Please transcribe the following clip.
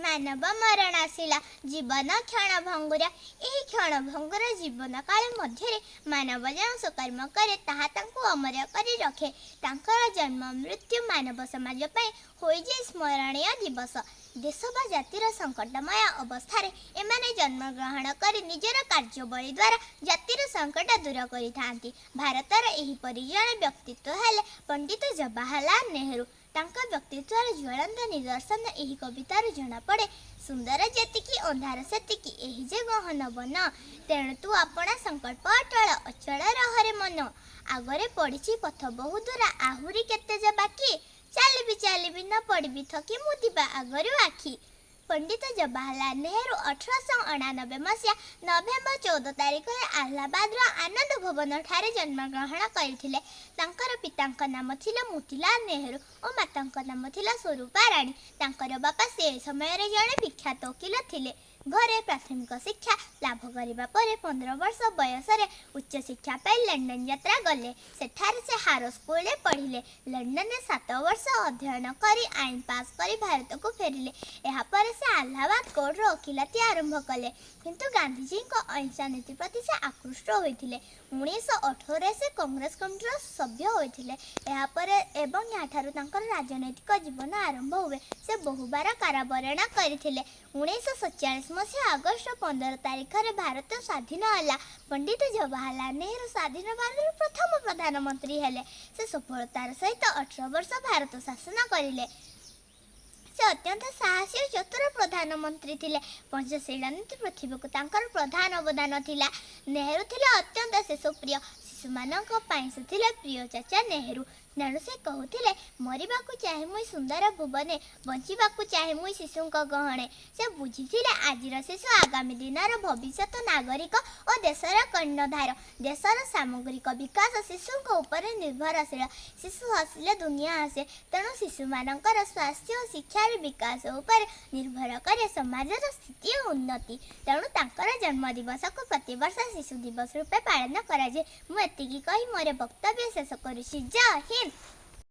ମାନବ ମରଣ ଆସିଲା ଜୀବନ କ୍ଷଣଭଙ୍ଗୁର। ଏହି କ୍ଷଣଭଙ୍ଗୁର ଜୀବନ କାଳ ମଧ୍ୟରେ ମାନବ ଯେଉଁ ସୁକର୍ମ କରେ ତାହା ତାଙ୍କୁ ଅମର କରି ରଖେ। ତାଙ୍କର ଜନ୍ମ ମୃତ୍ୟୁ ମାନବ ସମାଜ ପାଇଁ ହୋଇଯାଏ ସ୍ମରଣୀୟ ଦିବସ। ଦେଶ ବା ଜାତିର ସଙ୍କଟମୟ ଅବସ୍ଥାରେ ଏମାନେ ଜନ୍ମଗ୍ରହଣ କରି ନିଜର କାର୍ଯ୍ୟବଳୀ ଦ୍ୱାରା ଜାତିର ସଙ୍କଟ ଦୂର କରିଥାନ୍ତି। ଭାରତର ଏହିପରି ଜଣେ ବ୍ୟକ୍ତିତ୍ୱ ହେଲେ ପଣ୍ଡିତ ଜବାହରଲାଲ ନେହେରୁ। ତାଙ୍କ ବ୍ୟକ୍ତିତ୍ୱର ଜ୍ୱଳନ୍ତ ନିଦର୍ଶନ ଏହି କବିତାରୁ ଜଣାପଡ଼େ। ସୁନ୍ଦର ଯେତିକି ଅନ୍ଧାର ସେତିକି, ଏହି ଯେ ଗହନ ବନ। ତେଣୁ ତୁ ଆପଣା ସଂକଳ୍ପ ଅଟଳ, ଅଚଳ ରହରେ ମନ। ଆଗରେ ପଡ଼ିଛି ପଥ ବହୁ ଦୂର, ଆହୁରି କେତେ ଯେ ବାକି। ଚାଲିବି ଚାଲିବି ନ ପଡ଼ିବି ଥକି, ମୁଦିବା ଆଗରୁ ଆଖି। ପଣ୍ଡିତ ଜବାହରଲାଲ ନେହେରୁ 1899 ମସିହା ନଭେମ୍ବର 14 ତାରିଖରେ ଆହ୍ଲାବାଦର ଆନନ୍ଦ ଭବନଠାରେ ଜନ୍ମଗ୍ରହଣ କରିଥିଲେ। ତାଙ୍କର ପିତାଙ୍କ ନାମ ଥିଲା ମୋତିଲାଲ ନେହେରୁ ଓ ମାତାଙ୍କ ନାମ ଥିଲା ସ୍ୱରୂପା ରାଣୀ। ତାଙ୍କର ବାପା ସେ ସମୟରେ ଜଣେ ବିଖ୍ୟାତ ଓକିଲ ଥିଲେ। ଘରେ ପ୍ରାଥମିକ ଶିକ୍ଷା ଲାଭ କରିବା ପରେ 15 ବର୍ଷ ବୟସରେ ଉଚ୍ଚଶିକ୍ଷା ପାଇଁ ଲଣ୍ଡନ ଯାତ୍ରା କଲେ। ସେଠାରେ ସେ ହାରୋ ସ୍କୁଲରେ ପଢ଼ିଲେ। ଲଣ୍ଡନରେ 7 ବର୍ଷ ଅଧ୍ୟୟନ କରି ଆଇନ ପାସ୍ କରି ଭାରତକୁ ଫେରିଲେ। ଏହାପରେ ସେ ଆହ୍ଲାବାଦ କୋର୍ଟର ଓକିଲାତି ଆରମ୍ଭ କଲେ। କିନ୍ତୁ ଗାନ୍ଧିଜୀଙ୍କ ଅହିଂସା ନୀତି ପ୍ରତି ସେ ଆକୃଷ୍ଟ ହୋଇଥିଲେ। 1918ରେ ସେ କଂଗ୍ରେସ କମିଟିର ସଭ୍ୟ ହୋଇଥିଲେ। ଏହାପରେ ଏବଂ ଏହାଠାରୁ ତାଙ୍କର ରାଜନୈତିକ ଜୀବନ ଆରମ୍ଭ ହୁଏ। ସେ ବହୁବାର କାରାବରଣ କରିଥିଲେ। 1947 ମସିହା ଅଗଷ୍ଟ 15 ତାରିଖରେ ଭାରତ ସ୍ୱାଧୀନ ହେଲା। ପଣ୍ଡିତ ଜବାହରଲାଲ ନେହେରୁ ସ୍ୱାଧୀନ ଭାରତର ପ୍ରଥମ ପ୍ରଧାନମନ୍ତ୍ରୀ ହେଲେ। ସେ ସଫଳତାର ସହିତ 18 ବର୍ଷ ଭାରତ ଶାସନ କରିଲେ। ସେ ଅତ୍ୟନ୍ତ ସାହସୀ ଓ ଚତୁର ପ୍ରଧାନମନ୍ତ୍ରୀ ଥିଲେ। ପଞ୍ଚଶୀଳ ନୀତି ପୃଥିବୀକୁ ତାଙ୍କର ପ୍ରଧାନ ଅବଦାନ ଥିଲା। ନେହେରୁ ଥିଲେ ଅତ୍ୟନ୍ତ ଶିଶୁପ୍ରିୟ। ଶିଶୁମାନଙ୍କ ପାଇଁ ସେ ଥିଲେ ପ୍ରିୟ ଚାଚା ନେହେରୁ। ତେଣୁ ସେ କହୁଥିଲେ, ମରିବାକୁ ଚାହେଁ ମୁଇଁ ସୁନ୍ଦର ଭୁବନେ, ବଞ୍ଚିବାକୁ ଚାହେଁ ମୁଇଁ ଶିଶୁଙ୍କ ଗହଣେ। ସେ ବୁଝିଥିଲେ ଆଜିର ଶିଶୁ ଆଗାମୀ ଦିନର ଭବିଷ୍ୟତ ନାଗରିକ ଓ ଦେଶର କର୍ଣ୍ଣଧାର। ଦେଶର ସାମଗ୍ରିକ ବିକାଶ ଶିଶୁଙ୍କ ଉପରେ ନିର୍ଭରଶୀଳ। ଶିଶୁ ହସିଲେ ଦୁନିଆ ହସେ। ତେଣୁ ଶିଶୁମାନଙ୍କର ସ୍ୱାସ୍ଥ୍ୟ ଓ ଶିକ୍ଷାର ବିକାଶ ଉପରେ ନିର୍ଭର କରେ ସମାଜର ସ୍ଥିତି ଓ ଉନ୍ନତି। ତେଣୁ ତାଙ୍କର ଜନ୍ମଦିବସକୁ ପ୍ରତିବର୍ଷ ଶିଶୁ ଦିବସ ରୂପେ ପାଳନ କରାଯାଏ। ମୁଁ ଏତିକି କହି ମୋର ବକ୍ତବ୍ୟ ଶେଷ କରୁଛି। ଜୟ ହିନ୍ଦ।